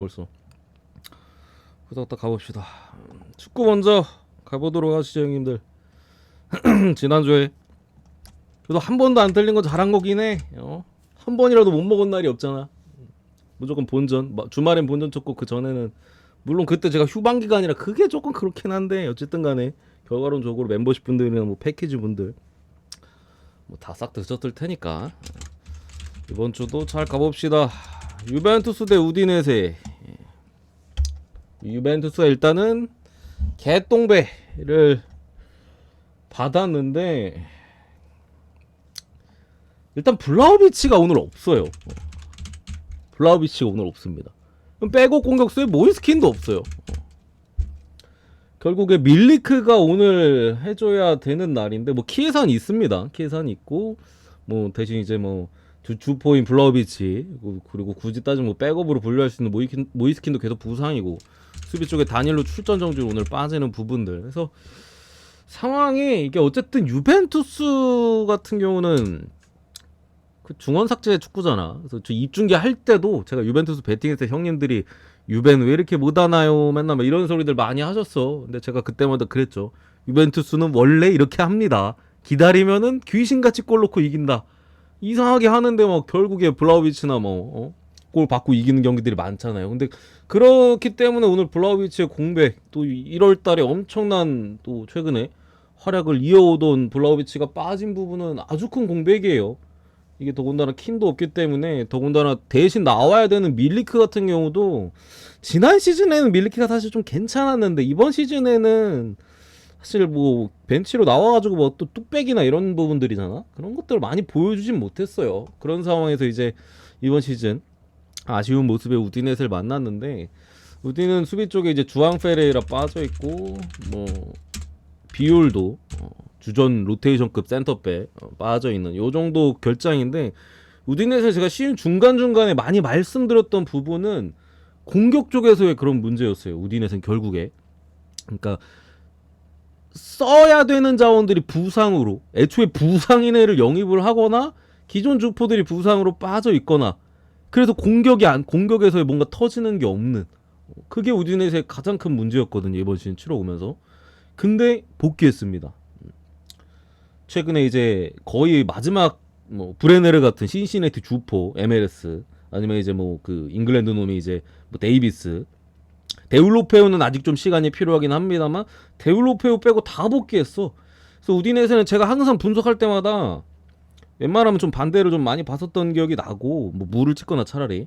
벌써. 그래서 딱 가봅시다. 축구 먼저 가보도록 하시죠, 형님들. 지난주에 그래도 한 번도 안 틀린 건 잘한 거긴 해. 한 번이라도 못 먹은 날이 없잖아. 무조건 본전. 주말엔 본전 쳤고 그 전에는 물론 그때 제가 휴방 기간이라 그게 조금 그렇긴 한데 어쨌든 간에 결과론적으로 멤버십 분들이나 뭐 패키지 분들 뭐 다 싹 드셨을 테니까 이번 주도 잘 가봅시다. 유벤투스 대 우디네세. 유벤투스가 일단은 개똥배를 받았는데 일단 블라우비치가 오늘 없어요. 블라우비치가 오늘 없습니다. 그럼 백업 공격수에 모이스킨도 없어요. 결국에 밀리크가 오늘 해줘야 되는 날인데 뭐 키에산이 있습니다. 키에산이 있고 뭐 대신 이제 뭐 주포인 블라우비치 그리고 굳이 따지면 뭐 백업으로 분류할 수 있는 모이스킨도 계속 부상이고 수비 쪽에 다니엘로 출전 정지로 오늘 빠지는 부분들. 그래서 상황이 이게 어쨌든 유벤투스 같은 경우는 그 중원 삭제 축구잖아. 그래서 저 입중계 할 때도 제가 유벤투스 배팅했을 때 형님들이 유벤 왜 이렇게 못하나요? 맨날 막 이런 소리들 많이 하셨어. 근데 제가 그때마다 그랬죠. 유벤투스는 원래 이렇게 합니다. 기다리면은 귀신같이 골 넣고 이긴다. 이상하게 하는데 막 결국에 블라우비치나 골 받고 이기는 경기들이 많잖아요. 근데 그렇기 때문에 오늘 블라우비치의 공백 또 1월 달에 엄청난 또 최근에 활약을 이어오던 블라우비치가 빠진 부분은 아주 큰 공백이에요. 이게 더군다나 킨도 없기 때문에 더군다나 대신 나와야 되는 밀리크 같은 경우도 지난 시즌에는 밀리크가 사실 좀 괜찮았는데 이번 시즌에는 사실 뭐 벤치로 나와가지고 뭐 또 뚝배기나 이런 부분들이잖아. 그런 것들을 많이 보여주진 못했어요. 그런 상황에서 이제 이번 시즌 아쉬운 모습의 우디넷을 만났는데 우디는 수비 쪽에 이제 주앙 페레이라 빠져 있고 뭐 비올도 주전 로테이션급 센터백 빠져 있는 요 정도 결장인데 우디넷에 제가 중간중간에 많이 말씀드렸던 부분은 공격 쪽에서의 그런 문제였어요. 우디넷은 결국에 그러니까 써야 되는 자원들이 부상으로 애초에 부상인 애를 영입을 하거나 기존 주포들이 부상으로 빠져 있거나 그래서 공격에서 뭔가 터지는 게 없는 그게 우디넷의 가장 큰 문제였거든요. 이번 시즌 치러 오면서. 근데 복귀했습니다. 최근에 이제 거의 마지막 뭐 브레네르 같은 신시내티 주포 MLS 아니면 이제 뭐 그 잉글랜드 놈이 이제 뭐 데이비스 데울로페우는 아직 좀 시간이 필요하긴 합니다만 데울로페우 빼고 다 복귀했어. 그래서 우디넷에는 제가 항상 분석할 때마다 웬만하면 좀 반대를 좀 많이 봤었던 기억이 나고 뭐 물을 찍거나 차라리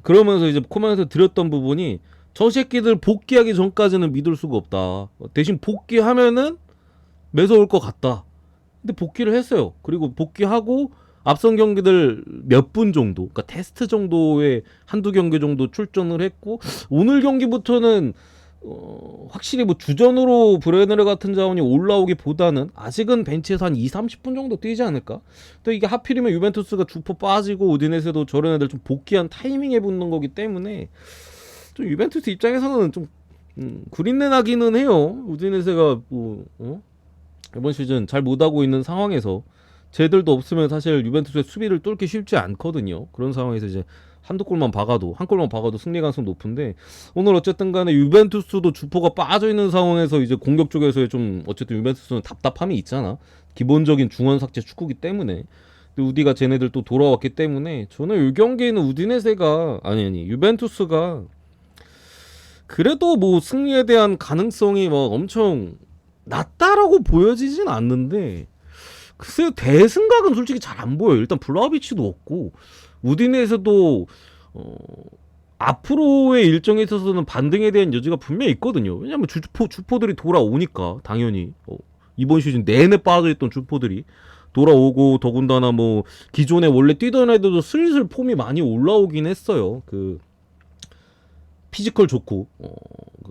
그러면서 이제 코멘트에서 드렸던 부분이 저 새끼들 복귀하기 전까지는 믿을 수가 없다. 대신 복귀하면은 매서울 것 같다. 근데 복귀를 했어요. 그리고 복귀하고 앞선 경기들 몇 분 정도, 그러니까 테스트 정도의 한두 경기 정도 출전을 했고 오늘 경기부터는 확실히 뭐 주전으로 브레네르 같은 자원이 올라오기보다는 아직은 벤치에서 한 2-30분 정도 뛰지 않을까? 또 이게 하필이면 유벤투스가 주포 빠지고 우디네스도 저런 애들 좀 복귀한 타이밍에 붙는 거기 때문에 좀 유벤투스 입장에서는 좀 구린내 나기는 해요. 우디네스가 이번 시즌 잘 못하고 있는 상황에서 쟤들도 없으면 사실 유벤투스의 수비를 뚫기 쉽지 않거든요. 그런 상황에서 이제 한 골만 박아도 승리 가능성 높은데 오늘 어쨌든 간에 유벤투스도 주포가 빠져 있는 상황에서 이제 공격 쪽에서의 좀 어쨌든 유벤투스는 답답함이 있잖아. 기본적인 중원 삭제 축구기 때문에. 근데 우디가 쟤네들 또 돌아왔기 때문에 저는 이 경기에는 우디네세가 아니 유벤투스가 그래도 뭐 승리에 대한 가능성이 막 엄청 낮다라고 보여지진 않는데 글쎄요 대승각은 솔직히 잘 안 보여요. 일단 블라우비치도 없고 우디네에서도 앞으로의 일정에 있어서는 반등에 대한 여지가 분명히 있거든요. 왜냐면 주포들이 돌아오니까 당연히 이번 시즌 내내 빠져있던 주포들이 돌아오고 더군다나 뭐 기존에 원래 뛰던 애들도 슬슬 폼이 많이 올라오긴 했어요. 그 피지컬 좋고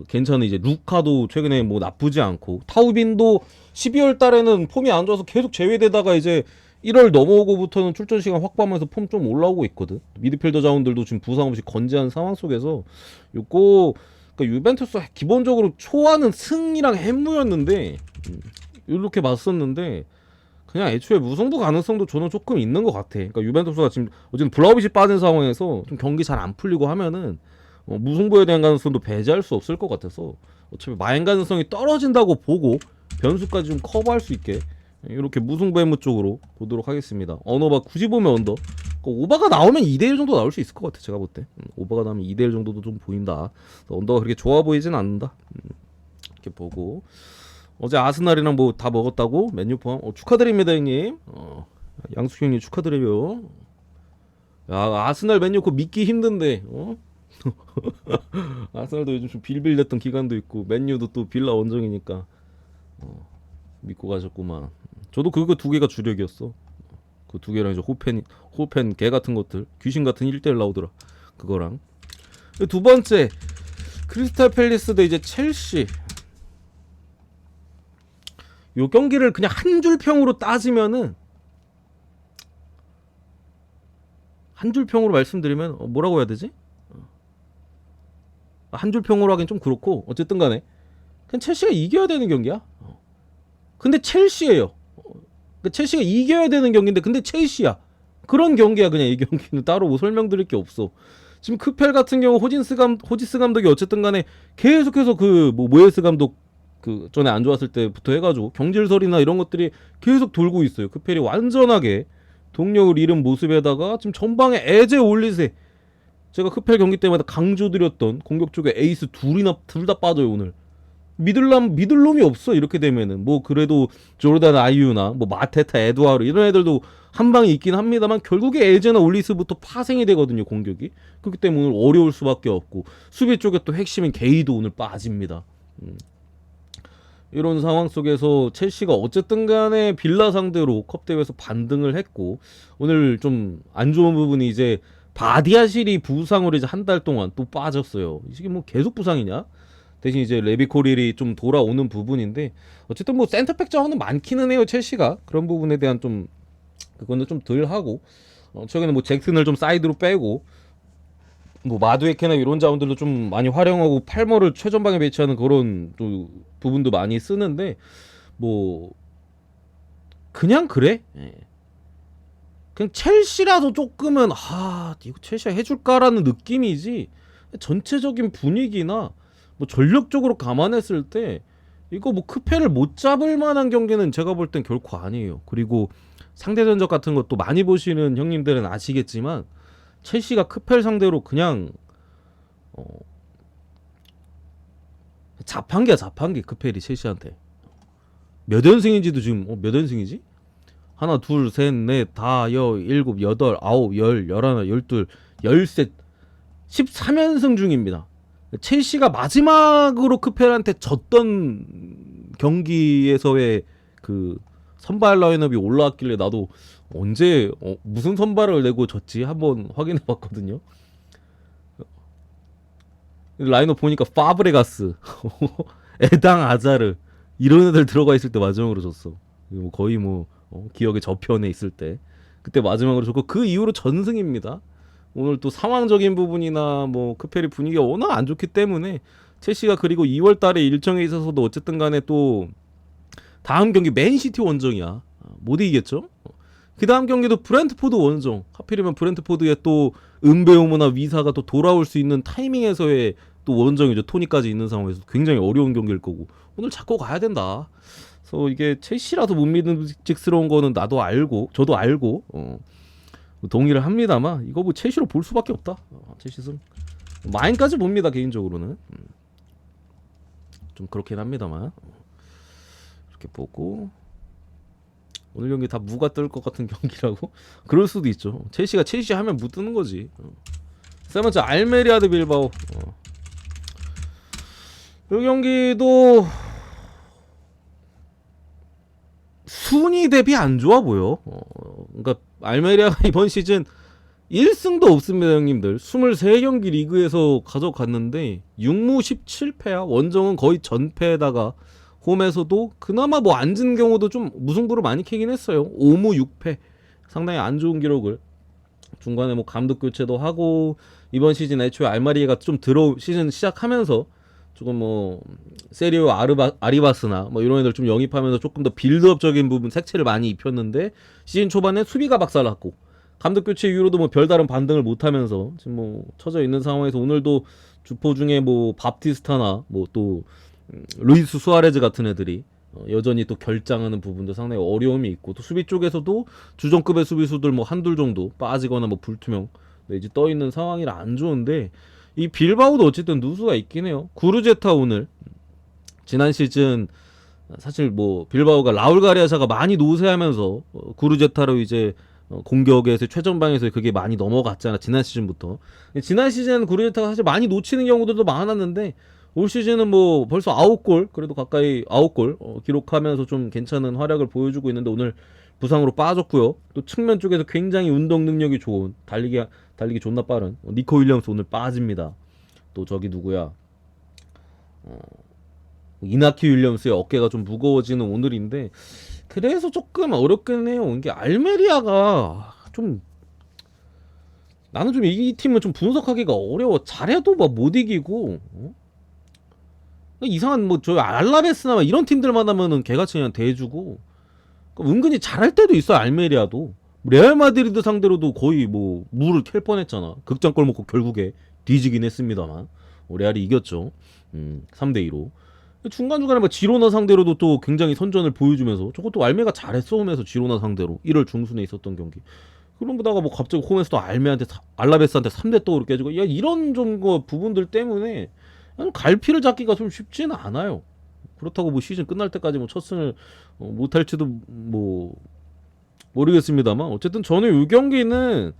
괜찮은 이제 루카도 최근에 뭐 나쁘지 않고 타우빈도 12월 달에는 폼이 안 좋아서 계속 제외되다가 이제 1월 넘어오고부터는 출전 시간 확보하면서 폼 좀 올라오고 있거든. 미드필더 자원들도 지금 부상 없이 건재한 상황 속에서 요거 그러니까 유벤투스 기본적으로 초안은 승이랑 햄무였는데 이렇게 맞섰는데 그냥 애초에 무승부 가능성도 저는 조금 있는 것 같아. 그러니까 유벤투스가 지금 어쨌든 블라우비치 빠진 상황에서 좀 경기 잘 안 풀리고 하면은 무승부에 대한 가능성도 배제할 수 없을 것 같아서 어차피 마행 가능성이 떨어진다고 보고 변수까지 좀 커버할 수 있게 이렇게 무승부 해무 쪽으로 보도록 하겠습니다. 언어바 굳이 보면 언더 오바가 나오면 2대1 정도 나올 수 있을 것 같아. 제가 볼 때 오바가 나오면 2대1 정도도 좀 보인다. 언더가 그렇게 좋아 보이진 않는다. 이렇게 보고 어제 아스날이랑 뭐 다 먹었다고 맨유 포함 축하드립니다 형님. 양숙 형님 축하드려요. 야 아스날 맨유 그 믿기 힘든데 아스날도 요즘 좀 빌빌댔던 기간도 있고 맨유도 또 빌라 원정이니까 믿고 가셨구만. 저도 그거 두 개가 주력이었어. 그 두 개랑 이제 호펜 개 같은 것들 귀신 같은 1대1 나오더라. 그거랑 두 번째 크리스탈 팰리스 대 이제 첼시. 요 경기를 그냥 한 줄 평으로 따지면은 한 줄 평으로 말씀드리면 뭐라고 해야 되지? 한 줄 평으로 하긴 좀 그렇고 어쨌든 간에 그냥 첼시가 이겨야 되는 경기야. 근데 첼시예요. 첼시가 이겨야 되는 경기인데 근데 첼시야. 그런 경기야. 그냥 이 경기는 따로 뭐 설명드릴 게 없어. 지금 크펠 같은 경우 호지스 감독이 어쨌든 간에 계속해서 그 뭐 모예스 감독 그 전에 안 좋았을 때부터 해가지고 경질설이나 이런 것들이 계속 돌고 있어요. 크펠이 완전하게 동력을 잃은 모습에다가 지금 전방에 에제 올리세, 제가 크펠 경기 때마다 강조드렸던 공격 쪽에 에이스 둘 다 빠져요. 오늘 믿을 놈이 없어. 이렇게 되면은 뭐 그래도 조르단 아이유나 뭐 마테타 에두아르 이런 애들도 한 방이 있긴 합니다만 결국에 에제나 올리스부터 파생이 되거든요. 공격이. 그렇기 때문에 오늘 어려울 수밖에 없고 수비 쪽에 또 핵심인 게이도 오늘 빠집니다. 이런 상황 속에서 첼시가 어쨌든 간에 빌라 상대로 컵 대회에서 반등을 했고 오늘 좀 안 좋은 부분이 이제 바디아실이 부상으로 이제 한 달 동안 또 빠졌어요. 이게 뭐 계속 부상이냐? 대신 이제 레비코릴이 좀 돌아오는 부분인데 어쨌든 뭐 센터백 자원은 많기는 해요. 첼시가 그런 부분에 대한 좀 그거는 좀 덜 하고 최근에 뭐 잭슨을 좀 사이드로 빼고 뭐 마두에케나 이런 자원들도 좀 많이 활용하고 팔머를 최전방에 배치하는 그런 또 부분도 많이 쓰는데 뭐 그냥 그래. 그냥 첼시라도 조금은 이거 첼시가 해줄까라는 느낌이지 전체적인 분위기나 뭐 전력적으로 감안했을 때 이거 뭐 크페를 못 잡을 만한 경기는 제가 볼 땐 결코 아니에요. 그리고 상대 전적 같은 것도 많이 보시는 형님들은 아시겠지만 첼시가 크펠 상대로 그냥 자판기 크펠이 첼시한테 몇 연승인지도 지금 몇 연승이지? 하나 둘 셋 넷 다 일곱 여덟 아홉 열 열하나 열둘 열셋 13연승 중입니다. 첼시가 마지막으로 크펠한테 졌던 경기에서의 그 선발 라인업이 올라왔길래 나도 언제 무슨 선발을 내고 졌지 한번 확인해봤거든요. 라인업 보니까 파브레가스, 에당 아자르 이런 애들 들어가 있을 때 마지막으로 졌어. 뭐 거의 뭐 기억의 저편에 있을 때 그때 마지막으로 졌고 그 이후로 전승입니다. 오늘 또 상황적인 부분이나 뭐 크펠이 분위기가 워낙 안 좋기 때문에 첼시가 그리고 2월달에 일정에 있어서도 어쨌든 간에 또 다음 경기 맨시티 원정이야. 못 이기겠죠? 그 다음 경기도 브렌트포드 원정. 하필이면 브렌트포드에 또 은베오모나 위사가 또 돌아올 수 있는 타이밍에서의 또 원정이죠. 토니까지 있는 상황에서 굉장히 어려운 경기일 거고 오늘 잡고 가야 된다. 그래서 이게 첼시라도 못 믿음직스러운 거는 나도 알고 저도 알고 동의를 합니다만 이거 뭐 첼시로 볼 수밖에 없다. 첼시 승 마인까지 봅니다. 개인적으로는 좀 그렇긴 합니다만 이렇게 보고 오늘 경기 다 무가 뜰 것 같은 경기라고? 그럴 수도 있죠. 첼시가 첼시 하면 무 뜨는 거지. 세 번째 알메리아 대 빌바오. 이 경기도 순위 대비 안 좋아 보여. 그러니까 알메리아가 이번 시즌 1승도 없습니다, 형님들. 23경기 리그에서 가져갔는데 6무 17패야. 원정은 거의 전패에다가 홈에서도 그나마 뭐 앉은 경우도 좀 무승부로 많이 캐긴 했어요. 5무 6패. 상당히 안 좋은 기록을 중간에 뭐 감독 교체도 하고 이번 시즌 애초에 알마리에가 좀 시즌 시작하면서 조금 뭐 세리오 아리바스나 뭐 이런 애들 좀 영입하면서 조금 더 빌드업적인 부분 색채를 많이 입혔는데 시즌 초반에 수비가 박살났고 감독 교체 이후로도 뭐 별다른 반등을 못하면서 지금 뭐 처져 있는 상황에서 오늘도 주포 중에 뭐 밥티스타나 뭐 또 루이스 수아레즈 같은 애들이 여전히 또 결장하는 부분도 상당히 어려움이 있고, 또 수비 쪽에서도 주전급의 수비수들 뭐 한둘 정도 빠지거나 뭐 불투명 내지 떠 있는 상황이라 안 좋은데, 이 빌바오도 어쨌든 누수가 있긴 해요. 구르제타 오늘 지난 시즌 사실 뭐 빌바오가 라울 가리아샤가 많이 노세하면서 구르제타로 이제 공격에서 최전방에서 그게 많이 넘어갔잖아, 지난 시즌부터. 지난 시즌 구르제타가 사실 많이 놓치는 경우들도 많았는데, 올 시즌은 뭐 벌써 9골, 그래도 가까이 9골 기록하면서 좀 괜찮은 활약을 보여주고 있는데, 오늘 부상으로 빠졌고요. 또 측면 쪽에서 굉장히 운동 능력이 좋은, 달리기 존나 빠른 니코 윌리엄스 오늘 빠집니다. 또 저기 누구야, 이나키 윌리엄스의 어깨가 좀 무거워지는 오늘인데, 그래서 조금 어렵긴 해요. 이게 알메리아가 좀, 나는 좀 이 팀을 좀 분석하기가 어려워. 잘해도 막 못 이기고, 이상한 뭐 저 알라베스나 막 이런 팀들만 하면은 개같이 그냥 대주고, 은근히 잘할 때도 있어요. 알메리아도 레알 마드리드 상대로도 거의 뭐 물을 캘 뻔했잖아. 극장골 먹고 결국에 뒤지긴 했습니다만 레알이 이겼죠. 3대2로. 중간중간에 막 지로나 상대로도 또 굉장히 선전을 보여주면서, 저것도 알메가 잘했어. 홈에서 지로나 상대로 1월 중순에 있었던 경기. 그럼 보다가 뭐 갑자기 홈에서 또 알라베스한테 3대 떡으로 깨지고, 야, 이런 좀 거 부분들 때문에 갈피를 잡기가 좀 쉽지는 않아요. 그렇다고 뭐 시즌 끝날 때까지 뭐 첫 승을 못할지도 뭐 모르겠습니다만, 어쨌든 저는 이 경기는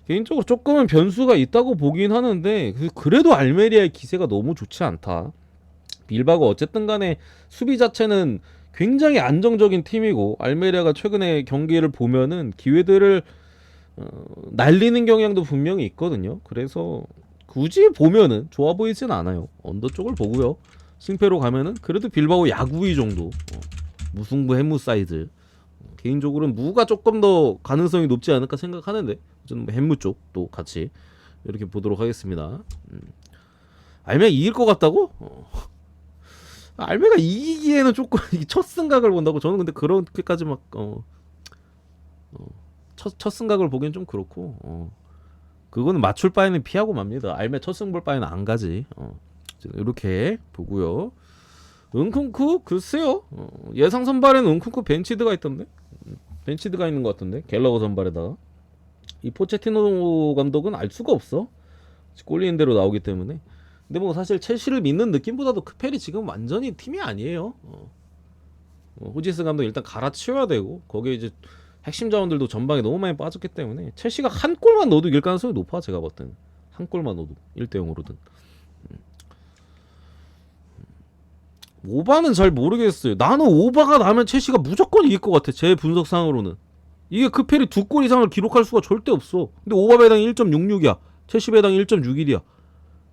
개인적으로 조금은 변수가 있다고 보긴 하는데, 그래도 알메리아의 기세가 너무 좋지 않다. 빌바가 어쨌든 간에 수비 자체는 굉장히 안정적인 팀이고, 알메리아가 최근에 경기를 보면은 기회들을 날리는 경향도 분명히 있거든요. 그래서 굳이 보면은 좋아 보이진 않아요. 언더 쪽을 보고요. 승패로 가면은 그래도 빌바오 야구위 정도, 무승부 해무 사이즈. 개인적으로는 무가 조금 더 가능성이 높지 않을까 생각하는데, 저는 해무 쪽도 같이 이렇게 보도록 하겠습니다. 알메가 이길 것 같다고? 알메가 이기기에는 조금 첫 승각을 본다고. 저는 근데 그렇게까지 막 첫 승각을 보기엔 좀 그렇고, 그거는 맞출 바에는 피하고 맙니다. 알메 첫 승 볼 바에는 안 가지. 이렇게 보고요. 은쿤쿠 글쎄요. 예상 선발에는 은쿤쿠 벤치드가 있던데. 벤치드가 있는 것 같던데. 갤러거 선발에다가. 이 포체티노 감독은 알 수가 없어. 꼴리는 대로 나오기 때문에. 근데 뭐 사실 첼시를 믿는 느낌보다도 크펠이 지금 완전히 팀이 아니에요. 호지스 감독 일단 갈아치워야 되고, 거기에 이제 핵심 자원들도 전방에 너무 많이 빠졌기 때문에 첼시가 한 골만 넣어도 이길 가능성이 높아. 제가 봤을 때는 한 골만 넣어도 1대0으로든. 오바는 잘 모르겠어요. 나는 오바가 나면 첼시가 무조건 이길 것 같아. 제 분석상으로는. 이게 크펠이 2골 이상을 기록할 수가 절대 없어. 근데 오바 배당이 1.66이야. 첼시 배당이 1.61이야.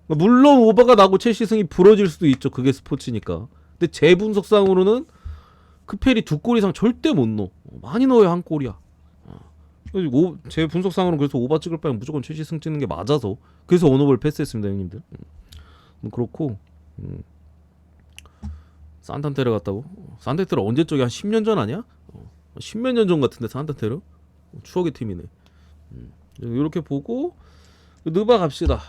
물론 오바가 나고 첼시 승이 부러질 수도 있죠. 그게 스포츠니까. 근데 제 분석상으로는 크펠이 2골 이상 절대 못 넣어. 많이 넣어야 한 골이야. 제 분석상으로는 그래서 오바 찍을 바에 무조건 첼시 승 찍는 게 맞아서, 그래서 원오버를 패스했습니다, 형님들. 그렇고, 산탄테르 갔다고? 산탄테르 언제 쪽이 한 10년 전 아니야? 10몇 년 전 같은데 산탄테르? 추억의 팀이네. 이렇게 보고 느바 갑시다.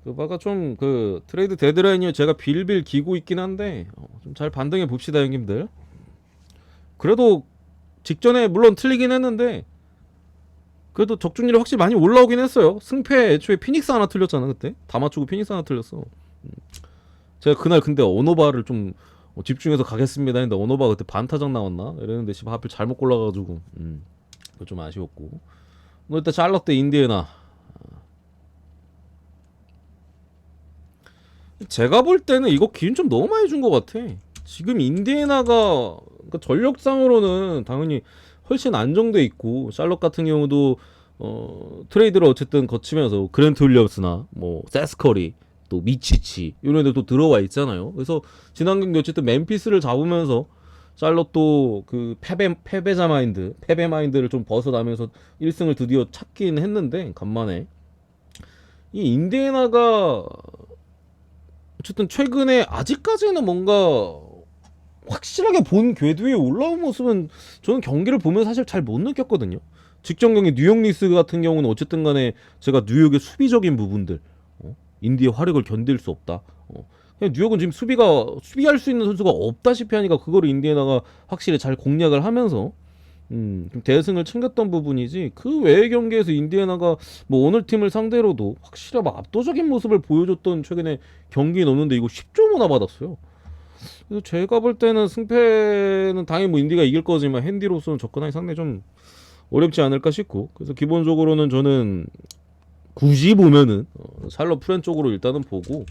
느바가 좀 그 트레이드 데드라인이요, 제가 빌빌 기고 있긴 한데 좀 잘 반등해 봅시다, 형님들. 그래도 직전에 물론 틀리긴 했는데 그래도 적중률이 확실히 많이 올라오긴 했어요. 승패 애초에 피닉스 하나 틀렸잖아. 그때 다 맞추고 피닉스 하나 틀렸어. 제가 그날 근데 언어바를 좀 집중해서 가겠습니다 했는데, 언어바 그때 반타작 나왔나? 이랬는데 하필 잘못 골라가지고 그거 좀 아쉬웠고. 뭐 일단 샬럿 대 인디애나. 제가 볼 때는 이거 기운 좀 너무 많이 준 것 같아. 지금 인디애나가 그러니까 전력상으로는 당연히 훨씬 안정돼 있고, 샬럿 같은 경우도 트레이드를 어쨌든 거치면서 그랜트 윌리엄스나 뭐 세스커리, 또 미치치 이런 애들 또 들어와 있잖아요. 그래서 지난 경기 어쨌든 멤피스를 잡으면서 샬럿도 그 패배 마인드를 좀 벗어나면서 1승을 드디어 찾긴 했는데, 간만에 이 인디애나가 어쨌든 최근에 아직까지는 뭔가 확실하게 본 궤도에 올라온 모습은 저는 경기를 보면 사실 잘 못 느꼈거든요. 직전 경기 뉴욕 니스 같은 경우는 어쨌든 간에 제가 뉴욕의 수비적인 부분들, 인디의 화력을 견딜 수 없다. 그냥 뉴욕은 지금 수비할 수 있는 선수가 없다시피 하니까 그거를 인디애나가 확실히 잘 공략을 하면서 좀 대승을 챙겼던 부분이지, 그 외의 경기에서 인디애나가 뭐 어느 팀을 상대로도 확실히 막 압도적인 모습을 보여줬던 최근에 경기는 없는데 이거 10점 나 받았어요. 그래서 제가 볼 때는 승패는 당연히 뭐 인디가 이길 거지만 핸디로서는 접근하기 상당히 좀 어렵지 않을까 싶고, 그래서 기본적으로는 저는 굳이 보면은 샬럿 프렌 쪽으로 일단은 보고,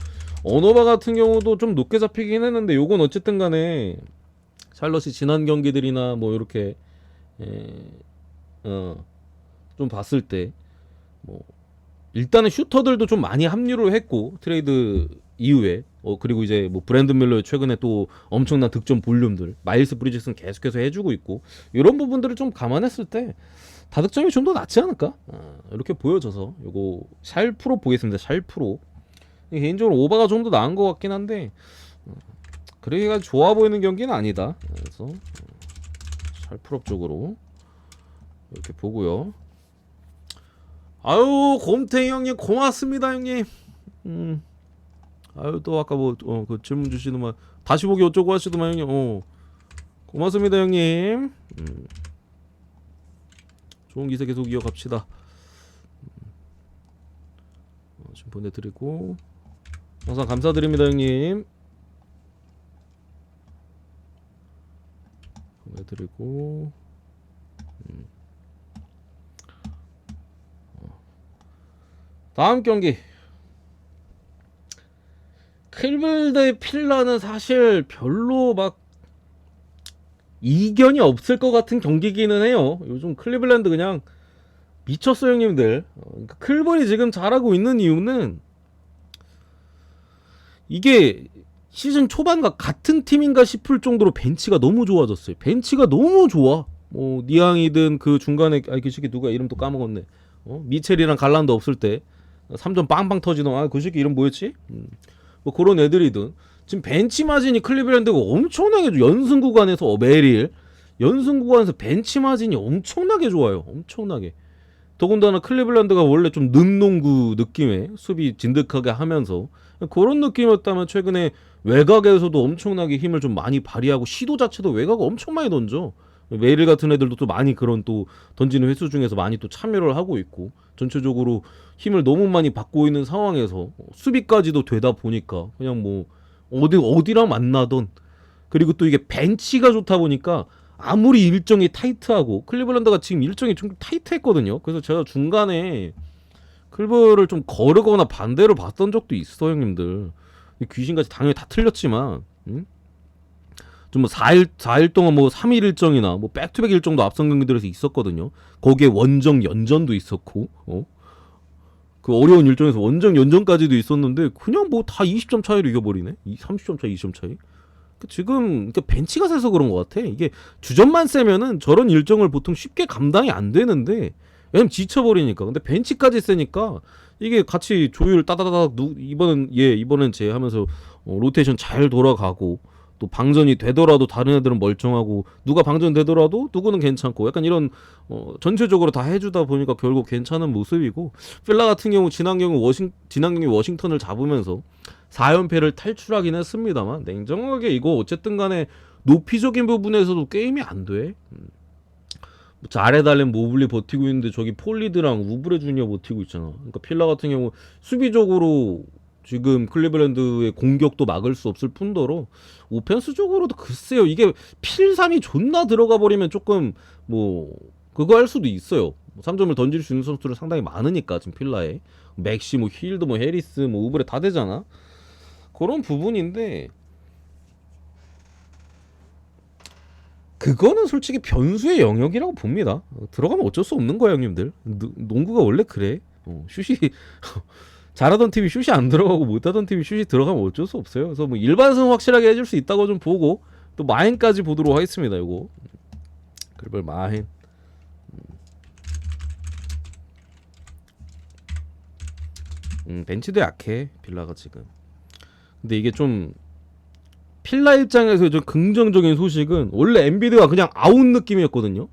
어노바 같은 경우도 좀 높게 잡히긴 했는데 요건 어쨌든 간에 샬럿이 지난 경기들이나 뭐 이렇게 좀 봤을 때 뭐 일단은 슈터들도 좀 많이 합류를 했고 트레이드 이후에 그리고 이제 뭐 브랜든 밀러의 최근에 또 엄청난 득점 볼륨들, 마일스 브리지스는 계속해서 해주고 있고, 이런 부분들을 좀 감안했을 때 다득점이 좀 더 낫지 않을까? 이렇게 보여져서 요거 샬 프로 보겠습니다. 샬 프로. 개인적으로 오바가 좀 더 나은 것 같긴 한데 그렇게 좋아 보이는 경기는 아니다. 그래서 샬 프로 쪽으로 이렇게 보고요. 아유, 곰탱이 형님 고맙습니다 형님. 아유, 또 아까 뭐 그 질문 주시더만 다시 보기 어쩌고 하시더만 형님. 고맙습니다 형님. 좋은 기세 계속 이어갑시다. 지금 보내드리고 항상 감사드립니다 형님. 보내드리고 다음 경기 클블드 필라는 사실 별로 막 이견이 없을 것 같은 경기기는 해요. 요즘 클리블랜드 그냥 미쳤어요 형님들. 클블이 지금 잘하고 있는 이유는 이게 시즌 초반과 같은 팀인가 싶을 정도로 벤치가 너무 좋아졌어요. 벤치가 너무 좋아. 뭐 니앙이든 그 중간에 그 새끼 누가 이름 또 까먹었네. 미첼이랑 갈란드 없을 때 3점 빵빵 터지던 그 새끼 이름 뭐였지? 뭐 그런 애들이든 지금 벤치 마진이 클리블랜드가 엄청나게 연승 구간에서 메릴 연승 구간에서 벤치 마진이 엄청나게 좋아요. 엄청나게. 더군다나 클리블랜드가 원래 좀 능농구 느낌의 수비 진득하게 하면서 그런 느낌이었다면 최근에 외곽에서도 엄청나게 힘을 좀 많이 발휘하고 시도 자체도 외곽을 엄청 많이 던져. 메일 같은 애들도 또 많이 그런 또 던지는 횟수 중에서 많이 또 참여를 하고 있고, 전체적으로 힘을 너무 많이 받고 있는 상황에서 수비까지도 되다 보니까 그냥 뭐 어디랑 만나던, 그리고 또 이게 벤치가 좋다 보니까 아무리 일정이 타이트하고 클리블랜드가 지금 일정이 좀 타이트했거든요. 그래서 제가 중간에 클버를 좀 거르거나 반대로 봤던 적도 있어 형님들. 귀신같이 당연히 다 틀렸지만 좀 뭐 4일 동안 뭐 3일 일정이나 뭐 백투백 일정도 앞선 경기들에서 있었거든요. 거기에 원정 연전도 있었고 그 어려운 일정에서 원정 연전까지도 있었는데 그냥 뭐 다 20점 차이로 이겨버리네. 30점 차이, 20점 차이. 지금 벤치가 세서 그런 것 같아. 이게 주전만 세면은 저런 일정을 보통 쉽게 감당이 안 되는데, 왜냐면 지쳐버리니까. 근데 벤치까지 세니까 이게 같이 조율 따다다닥 이번엔 쟤 하면서 로테이션 잘 돌아가고, 또 방전이 되더라도 다른 애들은 멀쩡하고, 누가 방전 되더라도 누구는 괜찮고, 약간 이런 전체적으로 다 해주다 보니까 결국 괜찮은 모습이고, 필라 같은 경우 지난 경기 워싱턴을 잡으면서 4연패를 탈출하긴 했습니다만, 냉정하게 이거 어쨌든 간에 높이적인 부분에서도 게임이 안 돼. 자렛 알렌 모블리 버티고 있는데 저기 폴리드랑 우브레 주니어 버티고 있잖아. 그러니까 필라 같은 경우 수비적으로 지금 클리블랜드의 공격도 막을 수 없을 뿐더러 오펜스적으로도 글쎄요, 이게 필3이 존나 들어가 버리면 조금 뭐 그거 할 수도 있어요. 3점을 던질 수 있는 선수들은 상당히 많으니까 지금 필라에 맥시 뭐 힐드 뭐 해리스 뭐 우브레 다 되잖아. 그런 부분인데 그거는 솔직히 변수의 영역이라고 봅니다. 들어가면 어쩔 수 없는 거야 형님들. 농구가 원래 그래. 슛이 잘하던 팀이 슛이 안 들어가고 못하던 팀이 슛이 들어가면 어쩔 수 없어요. 그래서 뭐 일반승 확실하게 해줄 수 있다고 좀 보고, 또 마인까지 보도록 하겠습니다. 이거 글벌 마인. 벤치도 약해 빌라가 지금. 근데 이게 좀 필라 입장에서 좀 긍정적인 소식은, 원래 엔비드가 그냥 아웃 느낌이었거든요.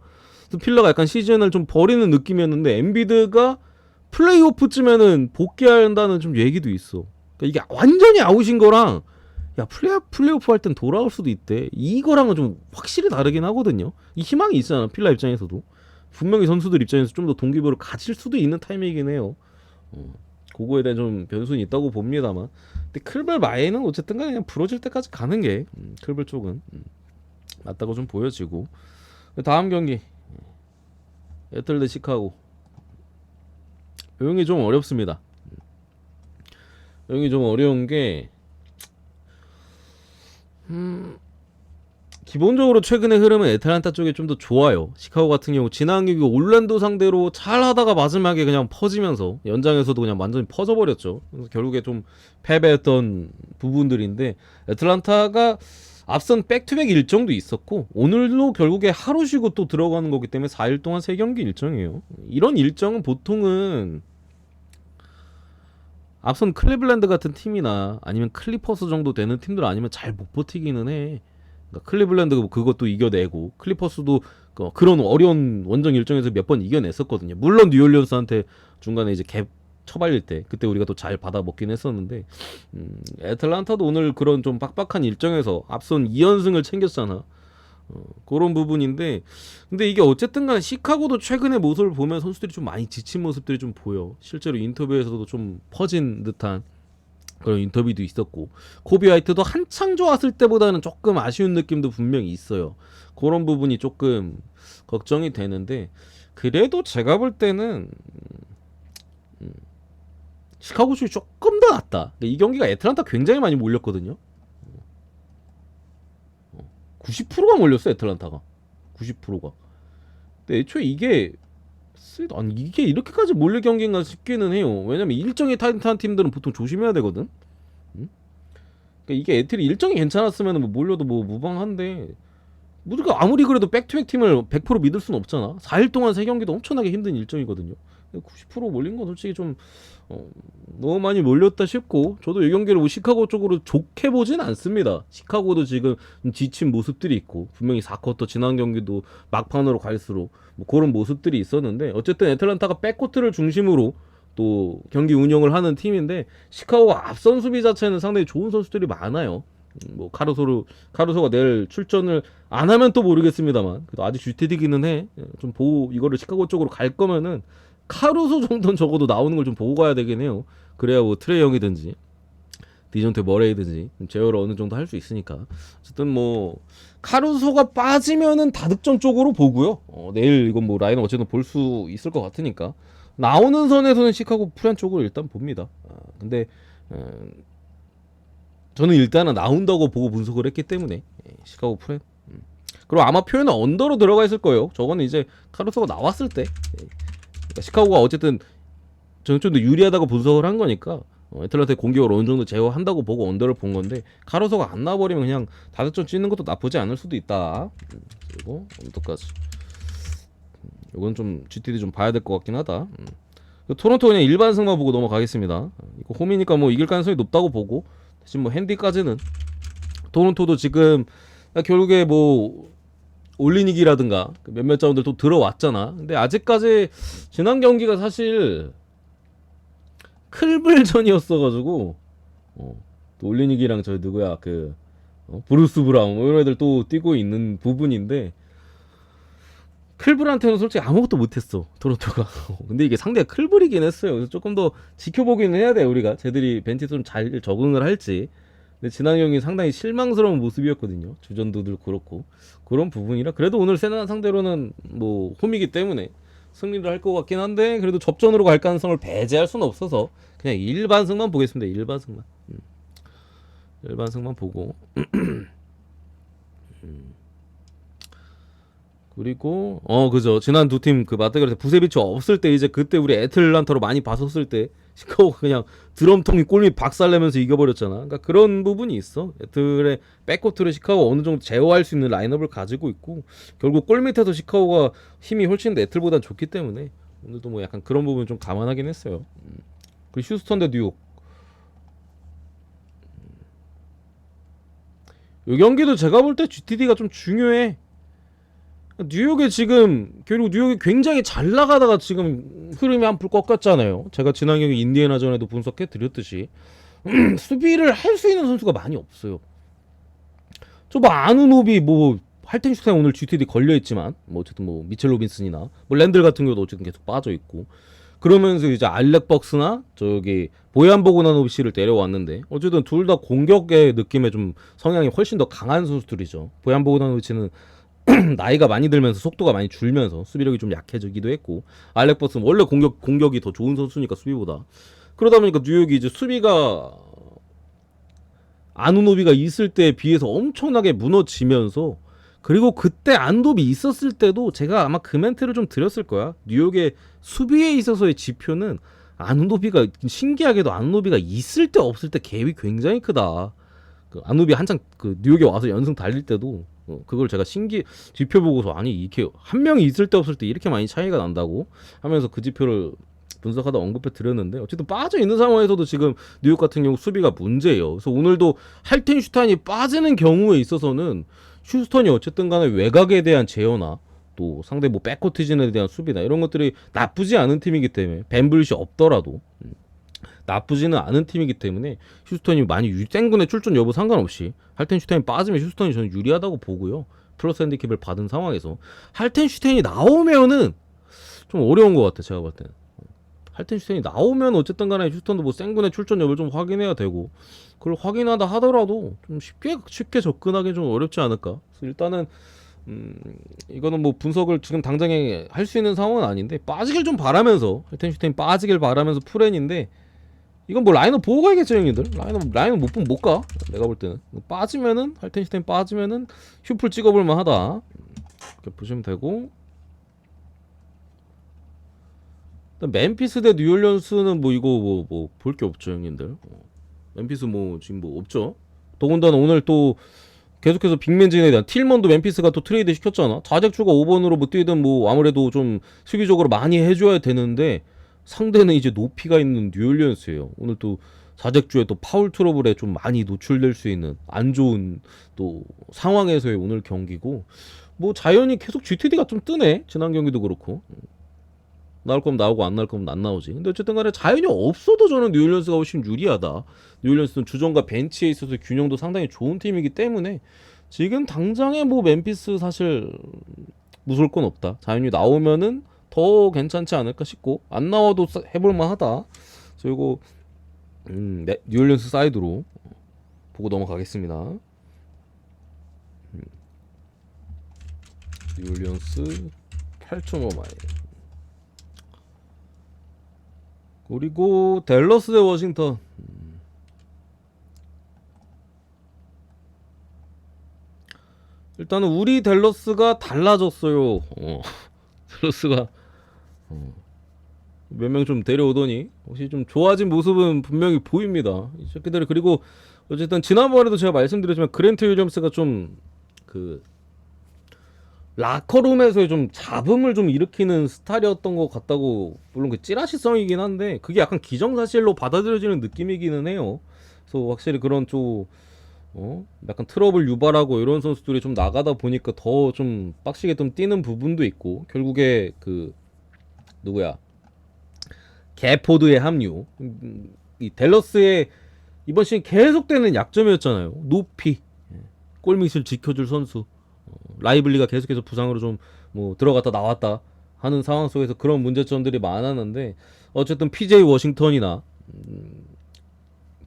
스필러가 약간 시즌을 좀 버리는 느낌이었는데 엔비드가 플레이오프쯤에는 복귀한다는 좀 얘기도 있어. 그러니까 이게 완전히 아웃인 거랑 야 플레이오프 할 땐 돌아올 수도 있대. 이거랑은 좀 확실히 다르긴 하거든요. 이 희망이 있잖아 필라 입장에서도. 분명히 선수들 입장에서 좀 더 동기부여를 가질 수도 있는 타이밍이긴 해요. 그거에 대한 좀 변수는 있다고 봅니다만. 근데 클벨 마에는 어쨌든 간에 그냥 부러질 때까지 가는 게 클벨 쪽은 맞다고 좀 보여지고. 다음 경기 애틀 대 시카고. 요용이 좀 어렵습니다. 요용이 좀 어려운 게 기본적으로 최근의 흐름은 애틀란타 쪽이 좀 더 좋아요. 시카고 같은 경우 지난 경기 올랜도 상대로 잘 하다가 마지막에 그냥 퍼지면서 연장에서도 그냥 완전히 퍼져버렸죠. 그래서 결국에 좀 패배했던 부분들인데 애틀란타가 앞선 백투백 일정도 있었고 오늘도 결국에 하루 쉬고 또 들어가는 거기 때문에 4일 동안 3경기 일정이에요. 이런 일정은 보통은 앞선 클리블랜드 같은 팀이나 아니면 클리퍼스 정도 되는 팀들 아니면 잘 못 버티기는 해. 그러니까 클리블랜드 그것도 이겨내고 클리퍼스도 그런 어려운 원정 일정에서 몇 번 이겨냈었거든요. 물론 뉴올리언스한테 중간에 이제 갭 처발릴 때 그때 우리가 또 잘 받아먹긴 했었는데 애틀란타도 오늘 그런 좀 빡빡한 일정에서 앞선 2연승을 챙겼잖아. 그런 부분인데 근데 이게 어쨌든 간에 시카고도 최근의 모습을 보면 선수들이 좀 많이 지친 모습들이 좀 보여. 실제로 인터뷰에서도 좀 퍼진 듯한 그런 인터뷰도 있었고 코비 화이트도 한창 좋았을 때보다는 조금 아쉬운 느낌도 분명히 있어요. 그런 부분이 조금 걱정이 되는데 그래도 제가 볼 때는 시카고 쪽이 조금 더 낫다. 이 경기가 애틀란타 굉장히 많이 몰렸거든요. 90%가 몰렸어 애틀란타가. 90%가. 근데 애초에 이게 이렇게까지 몰릴 경기인가 싶기는 해요. 왜냐면 일정이 타이트한 팀들은 보통 조심해야 되거든. 그러니까 이게 애틀이 일정이 괜찮았으면 뭐 몰려도 뭐 무방한데 우리가 아무리 그래도 백투백 팀을 100% 믿을 수는 없잖아. 4일 동안 3경기도 엄청나게 힘든 일정이거든요. 90% 몰린 건 솔직히 좀 너무 많이 몰렸다 싶고 저도 이 경기를 뭐 시카고 쪽으로 좋게 보진 않습니다. 시카고도 지금 지친 모습들이 있고 분명히 4쿼터 지난 경기도 막판으로 갈수록 뭐 그런 모습들이 있었는데 어쨌든 애틀란타가 백코트를 중심으로 또 경기 운영을 하는 팀인데 시카고가 앞선 수비 자체는 상당히 좋은 선수들이 많아요. 뭐 카루소가 내일 출전을 안 하면 또 모르겠습니다만 그래도 아직 GTD기는 해. 좀 보고 이거를 시카고 쪽으로 갈 거면은 카루소 정도는 적어도 나오는 걸 좀 보고 가야 되긴 해요. 그래야 뭐 트레이 형이든지 디존테 머레이든지 제어를 어느 정도 할 수 있으니까. 어쨌든 뭐 카루소가 빠지면은 다득점 쪽으로 보고요. 내일 이건 뭐 라인업 어쨌든 볼 수 있을 것 같으니까 나오는 선에서는 시카고 프란 쪽으로 일단 봅니다. 근데 저는 일단은 나온다고 보고 분석을 했기 때문에 시카고 프란. 그리고 아마 표현은 언더로 들어가 있을 거예요. 저거는 이제 카루소가 나왔을 때 그러니까 시카고가 어쨌든 저는 좀 더 유리하다고 분석을 한 거니까 애틀란타의 공격을 어느 정도 제어한다고 보고 언더를 본 건데 카루소가 안 나와버리면 그냥 다득점 찍는 것도 나쁘지 않을 수도 있다. 그리고 언더까지. 이건 좀 GTD 좀 봐야 될 것 같긴 하다. 토론토 그냥 일반 승만 보고 넘어가겠습니다. 이거 홈이니까 뭐 이길 가능성이 높다고 보고 대신 뭐 핸디까지는 토론토도 지금 결국에 뭐 올리닉이라든가 몇몇 자원들 또 들어왔잖아. 근데 아직까지 지난 경기가 사실 클블전이었어가지고 또 올리닉이랑 저 누구야 브루스 브라운 뭐 이런 애들 또 뛰고 있는 부분인데 클블한테는 솔직히 아무것도 못했어 토론토가. 근데 이게 상대가 클블이긴 했어요. 그래서 조금 더 지켜보기는 해야 돼 우리가 쟤들이 벤티 좀 잘 적응을 할지. 근데 지난 경기 상당히 실망스러운 모습이었거든요. 주전도들 그렇고 그런 부분이라 그래도 오늘 세나 상대로는 뭐 홈이기 때문에 승리를 할 것 같긴 한데 그래도 접전으로 갈 가능성을 배제할 수는 없어서 그냥 일반승만 보겠습니다. 일반승만 보고 그리고 그죠. 지난 두 팀 그 맞대결에서 부세비치 없을 때 이제 그때 우리 애틀란타로 많이 봤었을 때 시카고가 그냥 드럼통이 골밑 박살내면서 이겨버렸잖아. 그러니까 그런 부분이 있어. 애틀의 백코트를 시카고가 어느 정도 제어할 수 있는 라인업을 가지고 있고 결국 골밑에서 시카고가 힘이 훨씬 애틀보단 좋기 때문에 오늘도 뭐 약간 그런 부분 좀 감안하긴 했어요. 그리고 휴스턴 대 뉴욕. 이 경기도 제가 볼 때 GTD가 좀 중요해. 뉴욕에 지금 그리고 뉴욕이 굉장히 잘 나가다가 지금 흐름이 한풀 꺾였잖아요. 제가 지난 경기 인디애나전에도 분석해 드렸듯이 수비를 할 수 있는 선수가 많이 없어요. 저 뭐 아누노비 뭐 할텐슈타인 오늘 GTD 걸려 있지만 뭐 어쨌든 뭐 미첼 로빈슨이나 뭐 랜들 같은 경우도 어쨌든 계속 빠져 있고 그러면서 이제 알렉 벅스나 저기 보얀 보그나노비치를 데려왔는데 어쨌든 둘 다 공격의 느낌에 좀 성향이 훨씬 더 강한 선수들이죠. 보얀 보그나노비치는 나이가 많이 들면서 속도가 많이 줄면서 수비력이 좀 약해지기도 했고 알렉 벅스는 원래 공격이 더 좋은 선수니까 수비보다 그러다 보니까 뉴욕이 이제 수비가 아누노비가 있을 때에 비해서 엄청나게 무너지면서 그리고 그때 안도비 있었을 때도 제가 아마 그 멘트를 좀 드렸을 거야. 뉴욕의 수비에 있어서의 지표는 아누노비가 신기하게도 아누노비가 있을 때 없을 때 갭이 굉장히 크다. 그 아누노비 한창 그 뉴욕에 와서 연승 달릴 때도 그걸 제가 지표 보고서 아니 이렇게 한 명이 있을 때 없을 때 이렇게 많이 차이가 난다고 하면서 그 지표를 분석하다 언급해 드렸는데 어쨌든 빠져 있는 상황에서도 지금 뉴욕 같은 경우 수비가 문제예요. 그래서 오늘도 할텐슈타인이 빠지는 경우에 있어서는 휴스턴이 어쨌든 간에 외곽에 대한 제어나 또 상대 뭐 백코트진에 대한 수비나 이런 것들이 나쁘지 않은 팀이기 때문에 벤블릿이 없더라도 나쁘지는 않은 팀이기 때문에 휴스턴이 많이 생군의 출전 여부 상관없이 할텐슈타인 빠지면 휴스턴이 저는 유리하다고 보고요. 플러스 핸디캡을 받은 상황에서 할텐슈타인이 나오면은 좀 어려운 것 같아 제가 봤을 때는. 할텐슈타인이 나오면 어쨌든 간에 휴스턴도 뭐 생군의 출전 여부를 좀 확인해야 되고 그걸 확인하다 하더라도 좀 쉽게 접근하기 좀 어렵지 않을까. 그래서 일단은 이거는 뭐 분석을 지금 당장에 할 수 있는 상황은 아닌데 빠지길 좀 바라면서 할텐슈타인 빠지길 바라면서 풀엔인데 이건 뭐 라인업 보고 가야겠죠 형님들. 라인업 못 보면 못 가. 내가 볼 때는 빠지면은 할텐슈타인 빠지면은 휴플 찍어볼 만하다. 이렇게 보시면 되고. 멤피스 대 뉴올리언스는 뭐 이거 뭐 볼 게 없죠 형님들. 멤피스 뭐 지금 뭐 없죠. 더군다나 오늘 또 계속해서 빅맨진에 대한 틸먼도 멤피스가 또 트레이드 시켰잖아. 자잭주가 5번으로 뭐 뛰든 뭐 아무래도 좀 수비적으로 많이 해줘야 되는데 상대는 이제 높이가 있는 뉴올리언스예요. 오늘 또 자잭주에 또 파울 트러블에 좀 많이 노출될 수 있는 안 좋은 또 상황에서의 오늘 경기고 뭐 자연히 계속 GTD가 좀 뜨네. 지난 경기도 그렇고. 나올 거면 나오고 안 나올 거면 안 나오지. 근데 어쨌든 간에 자연이 없어도 저는 뉴올리언스가 훨씬 유리하다. 뉴올리언스는 주전과 벤치에 있어서 균형도 상당히 좋은 팀이기 때문에 지금 당장에 뭐 멤피스 사실 무서울 건 없다. 자연이 나오면은 더 괜찮지 않을까 싶고 안 나와도 해볼 만하다. 그리고 뉴올리언스 사이드로 보고 넘어가겠습니다. 뉴올리언스 8.5마일. 그리고 댈러스 대 워싱턴. 일단은 우리 댈러스가 달라졌어요. 댈러스가 몇 명 좀 데려오더니 혹시 좀 좋아진 모습은 분명히 보입니다. 이 새끼들이. 그리고 어쨌든 지난번에도 제가 말씀드렸지만 그랜트 윌리엄스가 좀 그 라커룸에서의 좀 잡음을 좀 일으키는 스타일이었던 것 같다고. 물론 그 찌라시성이긴 한데 그게 약간 기정사실로 받아들여지는 느낌이기는 해요. 그래서 확실히 그런 좀 약간 트러블 유발하고 이런 선수들이 좀 나가다 보니까 더 좀 빡시게 좀 뛰는 부분도 있고 결국에 그 누구야 개포드의 합류, 이 댈러스의 이번 시즌 계속되는 약점이었잖아요. 높이 골밑을 지켜줄 선수. 라이블리가 계속해서 부상으로 좀 뭐 들어갔다 나왔다 하는 상황 속에서 그런 문제점들이 많았는데 어쨌든 PJ 워싱턴이나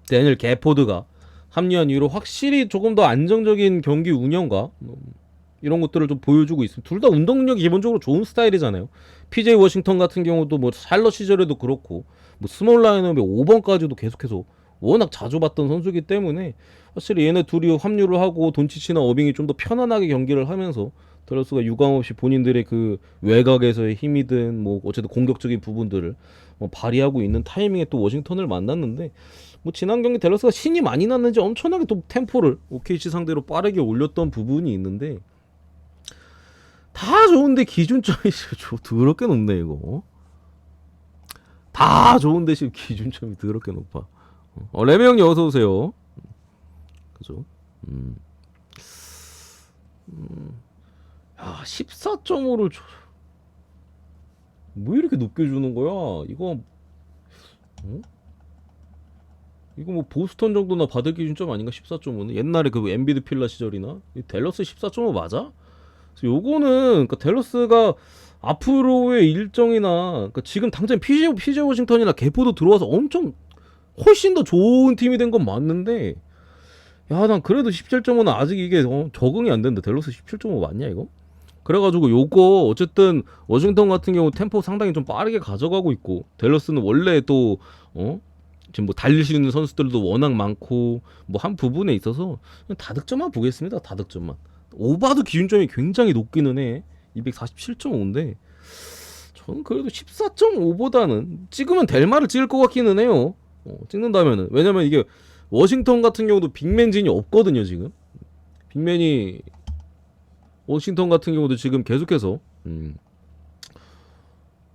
데니엘 개포드가 합류한 이후로 확실히 조금 더 안정적인 경기 운영과 이런 것들을 좀 보여주고 있습니다. 둘 다 운동 능력이 기본적으로 좋은 스타일이잖아요. PJ 워싱턴 같은 경우도 뭐 샬럿 시절에도 그렇고 뭐 스몰 라인업의 5번까지도 계속해서 워낙 자주 봤던 선수이기 때문에 확실히 얘네 둘이 합류를 하고 돈치치나 어빙이 좀 더 편안하게 경기를 하면서 댈러스가 유감 없이 본인들의 그 외곽에서의 힘이든 뭐 어쨌든 공격적인 부분들을 발휘하고 있는 타이밍에 또 워싱턴을 만났는데 뭐 지난 경기 댈러스가 신이 많이 났는지 엄청나게 또 템포를 OKC 상대로 빠르게 올렸던 부분이 있는데 다 좋은데 기준점이 더럽게 높네 이거. 다 좋은데 지금 기준점이 더럽게 높아. 레메 형님 어서 오세요. 그죠? 야, 14.5를 왜 이렇게 높게 주는 거야? 이거 어? 이거 뭐 보스턴 정도나 받을 기준점 아닌가? 14.5는 옛날에 그 엔비드 필라 시절이나 이 댈러스 14.5 맞아? 그래서 요거는 그러니까 댈러스가 앞으로의 일정이나 그러니까 지금 당장 PJ 워싱턴이나 개포도 들어와서 엄청 훨씬 더 좋은 팀이 된 건 맞는데 야 난 그래도 17.5는 아직 이게 적응이 안 된다. 댈러스 17.5 맞냐 이거? 그래가지고 요거 어쨌든 워싱턴 같은 경우 템포 상당히 좀 빠르게 가져가고 있고 댈러스는 원래 또 지금 뭐 달릴 수 있는 선수들도 워낙 많고 뭐 한 부분에 있어서 그냥 다득점만 보겠습니다. 다득점만. 오바도 기준점이 굉장히 높기는 해. 247.5인데 저는 그래도 14.5보다는 찍으면 될 말을 찍을 것 같기는 해요. 찍는다면은 왜냐면 이게 워싱턴 같은 경우도 빅맨진이 없거든요 지금. 빅맨이 워싱턴 같은 경우도 지금 계속해서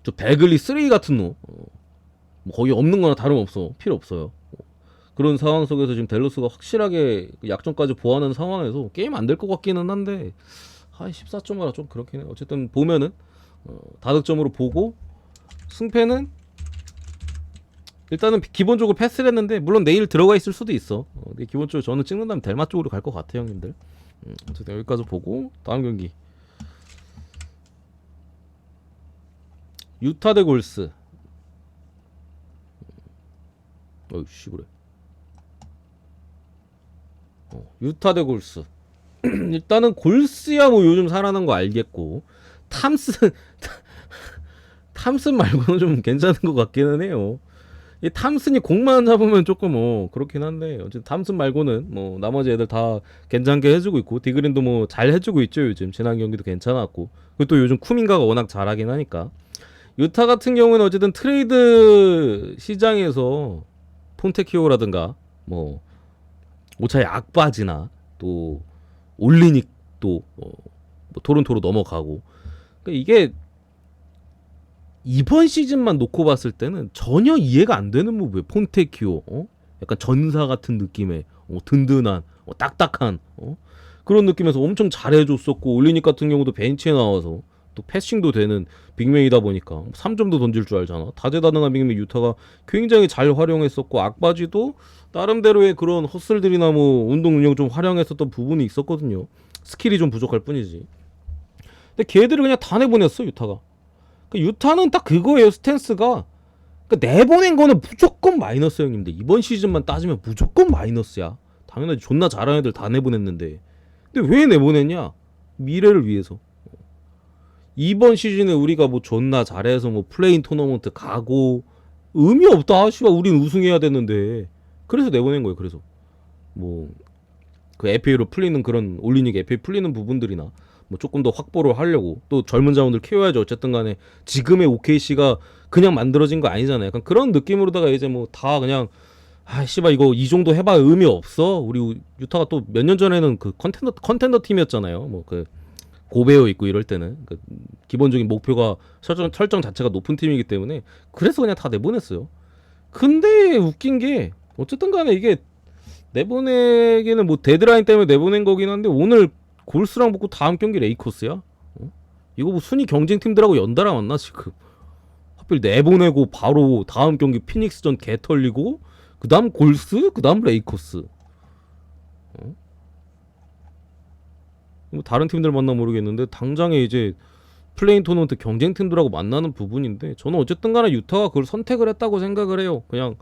저 베글리 3 같은 놈 뭐 거기 없는 거나 다름없어. 필요 없어요. 그런 상황 속에서 지금 댈러스가 확실하게 약점까지 보완하는 상황에서 게임 안 될 것 같기는 한데 14.5라 좀 그렇긴 해. 어쨌든 보면은 다득점으로 보고 승패는 일단은 기본적으로 패스를 했는데 물론 내일 들어가 있을 수도 있어. 근데 기본적으로 저는 찍는다면 델마 쪽으로 갈 것 같아요 형님들. 어쨌든 여기까지 보고 다음 경기 유타 대 골스. 어이씨 그래. 유타 대 골스. 일단은 골스야 뭐 요즘 살아난 거 알겠고 탐슨 탐슨 말고는 좀 괜찮은 것 같기는 해요. 이 탐슨이 공만 잡으면 조금 그렇긴 한데 어쨌든 탐슨 말고는 뭐 나머지 애들 다 괜찮게 해주고 있고 디그린도 뭐 잘 해주고 있죠 요즘. 지난 경기도 괜찮았고 그리고 또 요즘 쿠민가가 워낙 잘하긴 하니까. 유타 같은 경우는 어쨌든 트레이드 시장에서 폰테키오라든가 뭐 오차의 악바지나 또 올리닉 또 뭐 토론토로 넘어가고 그러니까 이게 이번 시즌만 놓고 봤을 때는 전혀 이해가 안 되는 무브예요. 폰테키오 약간 전사 같은 느낌의 든든한 딱딱한 그런 느낌에서 엄청 잘해줬었고 올리닉 같은 경우도 벤치에 나와서 또 패싱도 되는 빅맨이다 보니까 3점도 던질 줄 알잖아. 다재다능한 빅맨 유타가 굉장히 잘 활용했었고 악바지도 나름대로의 그런 헛슬들이나 뭐 운동 능력 좀 활용했었던 부분이 있었거든요. 스킬이 좀 부족할 뿐이지. 근데 걔들을 그냥 다 내보냈어 유타가. 그러니까 유타는 딱 그거예요 스탠스가. 그러니까 내보낸 거는 무조건 마이너스 형님들. 이번 시즌만 따지면 무조건 마이너스야. 당연하지 존나 잘하는 애들 다 내보냈는데. 근데 왜 내보냈냐? 미래를 위해서. 이번 시즌에 우리가 뭐 존나 잘해서 뭐 플레인 토너먼트 가고 의미 없다. 씨발 우린 우승해야 되는데. 그래서 내보낸 거예요. 그래서 뭐 그 FA로 풀리는 그런 올리닉 FA 풀리는 부분들이나 뭐 조금 더 확보를 하려고 또 젊은 자원들 키워야죠. 어쨌든 간에 지금의 OKC가 그냥 만들어진 거 아니잖아요. 약간 그런 느낌으로다가 이제 뭐 다 그냥 씨발 이거 이 정도 해봐 의미 없어. 우리 유타가 또 몇 년 전에는 그 컨텐더 팀이었잖아요. 뭐 그 고베어 있고 이럴 때는 그 기본적인 목표가 설정 자체가 높은 팀이기 때문에 그래서 그냥 다 내보냈어요. 근데 웃긴 게 어쨌든 간에 이게 내보내기는 뭐 데드라인 때문에 내보낸 거긴 한데 오늘 골스랑 붙고 다음 경기 레이커스야? 이거 뭐 순위 경쟁팀들하고 연달아 왔나 지금? 하필 내보내고 바로 다음 경기 피닉스전 개 털리고 그 다음 골스? 그 다음 레이커스. 뭐 다른 팀들 만나 모르겠는데 당장에 이제 플레인 토너먼트 경쟁팀들하고 만나는 부분인데 저는 어쨌든 간에 유타가 그걸 선택을 했다고 생각을 해요. 그냥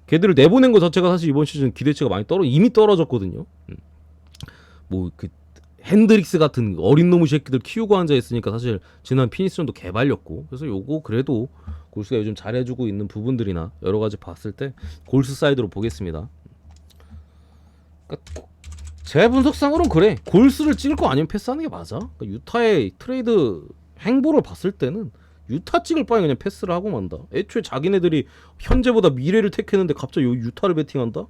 걔들을 내보낸 것 자체가 사실 이번 시즌 기대치가 많이 이미 떨어졌거든요. 뭐 그 핸드릭스 같은 어린 놈의 새끼들 키우고 앉아 있으니까 사실 지난 피니스전도 개발렸고 그래서 요거 그래도 골스가 요즘 잘해주고 있는 부분들이나 여러 가지 봤을 때 골스 사이드로 보겠습니다. 그러니까 제 분석상으로는 그래. 골스를 찍을 거 아니면 패스하는 게 맞아. 그러니까 유타의 트레이드 행보를 봤을 때는 유타 찍을 바에 그냥 패스를 하고 만다. 애초에 자기네들이 현재보다 미래를 택했는데 갑자기 유타를 베팅한다?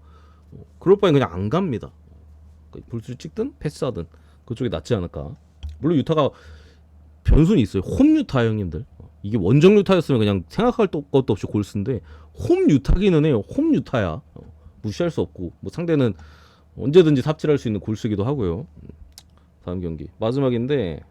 그럴 바에 그냥 안 갑니다. 그러니까 골스를 찍든 패스하든 그쪽이 낫지 않을까. 물론 유타가 변수는 있어요. 홈 유타 형님들. 이게 원정 유타였으면 그냥 생각할 것도 없이 골스인데 홈 유타기는 해요. 홈 유타야. 무시할 수 없고 뭐 상대는 언제든지 삽질할 수 있는 골스기도 하고요. 다음 경기 마지막인데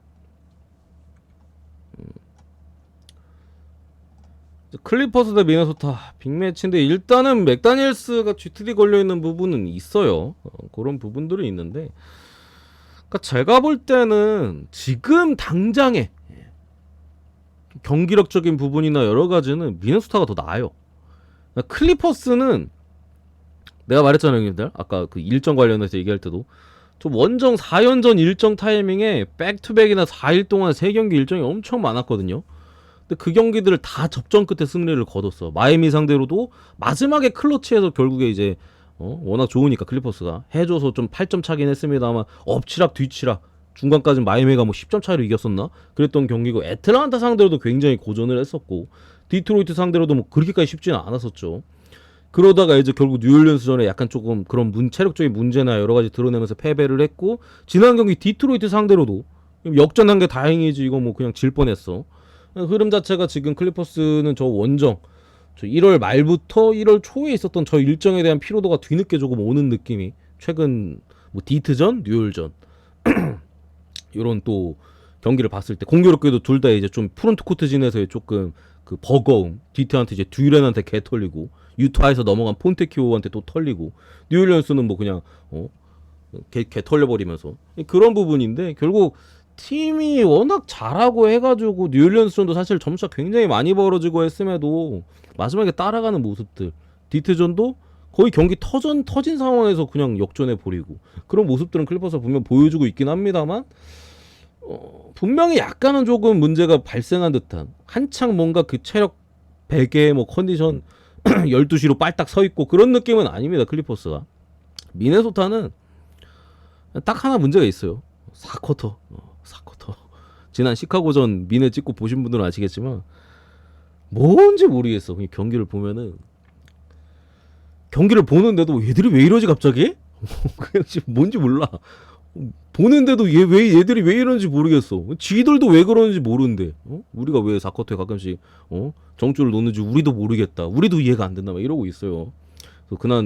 클리퍼스 대 미네소타 빅매치인데 일단은 맥다니엘스가 GTD 걸려있는 부분은 있어요. 그런 부분들은 있는데 그러니까 제가 볼 때는 지금 당장에 경기력적인 부분이나 여러 가지는 미네소타가 더 나아요. 그러니까 클리퍼스는 내가 말했잖아요, 형님들. 아까 그 일정 관련해서 얘기할 때도 저 원정 4연전 일정 타이밍에 백투백이나 4일 동안 3경기 일정이 엄청 많았거든요. 근데 그 경기들을 다 접전 끝에 승리를 거뒀어. 마이애미 상대로도 마지막에 클러치에서 결국에 이제 워낙 좋으니까 클리퍼스가 해줘서 좀 8점 차긴 했습니다만 엎치락 뒤치락 중간까지 마이애미가 뭐 10점 차이로 이겼었나? 그랬던 경기고 애틀란타 상대로도 굉장히 고전을 했었고 디트로이트 상대로도 뭐 그렇게까지 쉽지는 않았었죠. 그러다가 이제 결국 뉴올리언스전에 약간 조금 그런 체력적인 문제나 여러 가지 드러내면서 패배를 했고 지난 경기 디트로이트 상대로도 역전한 게 다행이지 이거 뭐 그냥 질 뻔했어. 흐름 자체가 지금 클리퍼스는 저 원정 저 1월 말부터 1월 초에 있었던 저 일정에 대한 피로도가 뒤늦게 조금 오는 느낌이 최근 뭐 디트전, 뉴올전 이런 또 경기를 봤을 때 공교롭게도 둘 다 이제 좀 프론트 코트진에서의 조금 그 버거움 디트한테 이제 듀렌한테 개 털리고 유타에서 넘어간 폰테키오한테 또 털리고 뉴올리언스는 뭐 그냥 개 털려버리면서 그런 부분인데 결국 팀이 워낙 잘하고 해가지고 뉴올리언스전도 사실 점수차 굉장히 많이 벌어지고 했음에도 마지막에 따라가는 모습들 디트전도 거의 경기 터진 상황에서 그냥 역전해 버리고 그런 모습들은 클리퍼스가 분명 보여주고 있긴 합니다만 분명히 약간은 조금 문제가 발생한 듯한 한창 뭔가 그 체력 베개 뭐 컨디션 12시로 빨딱 서 있고 그런 느낌은 아닙니다. 클리퍼스가 미네소타는 딱 하나 문제가 있어요. 4쿼터 4쿼터 지난 시카고전 미네 찍고 보신 분들은 아시겠지만 뭔지 모르겠어. 그냥 경기를 보면은 경기를 보는데도 얘들이 왜 이러지 갑자기? 그냥 지금 뭔지 몰라. 보는데도 얘들이 왜 이러는지 모르겠어. 지들도 왜 그러는지 모르는데 우리가 왜 4쿼터에 가끔씩 정줄을 놓는지 우리도 모르겠다. 우리도 이해가 안 된다 막 이러고 있어요.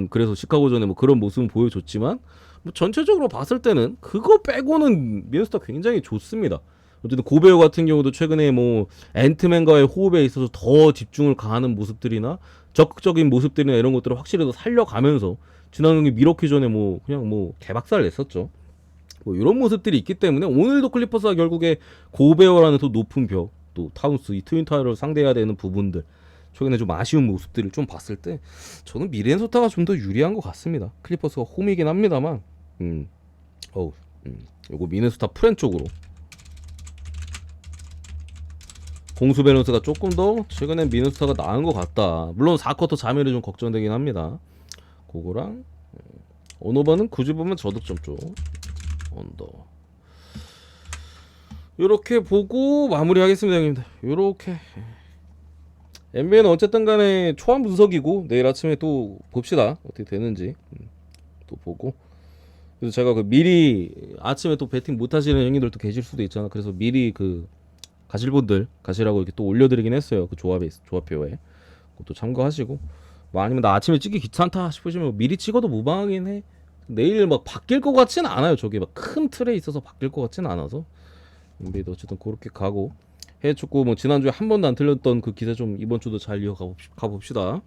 그래서 시카고전에 뭐 그런 모습은 보여줬지만 뭐 전체적으로 봤을 때는 그거 빼고는 미네소타 굉장히 좋습니다. 어쨌든 고베어 같은 경우도 최근에 뭐 앤트맨과의 호흡에 있어서 더 집중을 가하는 모습들이나 적극적인 모습들이나 이런 것들을 확실히 더 살려가면서 지난 경기 미러키 전에 뭐 그냥 뭐 개박살 냈었죠. 뭐 이런 모습들이 있기 때문에 오늘도 클리퍼스가 결국에 고베어라는 더 높은 벽, 또 타운스 이 트윈 타이어를 상대해야 되는 부분들 최근에 좀 아쉬운 모습들을 좀 봤을 때 저는 미네소타가 좀 더 유리한 것 같습니다. 클리퍼스가 홈이긴 합니다만 요거 미네소타 프렌 쪽으로 공수 밸런스가 조금 더 최근엔 미네소타가 나은 것 같다. 물론 4쿼터 자멸이 좀 걱정되긴 합니다. 그거랑 언어반은 굳이 보면 저득점 쪽 언더 요렇게 보고 마무리하겠습니다 형님들. 요렇게 NBA는 어쨌든 간에 초안 분석이고 내일 아침에 또 봅시다 어떻게 되는지 또 보고. 그래서 제가 그 미리 아침에 또 배팅 못 하시는 형님들도 계실 수도 있잖아. 그래서 미리 그 가실 분들 가시라고 이렇게 또 올려드리긴 했어요. 그 조합표에 그것도 참고하시고 뭐 아니면 나 아침에 찍기 귀찮다 싶으시면 미리 찍어도 무방하긴 해. 내일 막 바뀔 것 같진 않아요. 저게 막 큰 틀에 있어서 바뀔 것 같진 않아서 NBA도 어쨌든 그렇게 가고 해외 축구 뭐 지난주에 한 번도 안 틀렸던 그 기세 좀 이번 주도 잘 이어가 봅시다.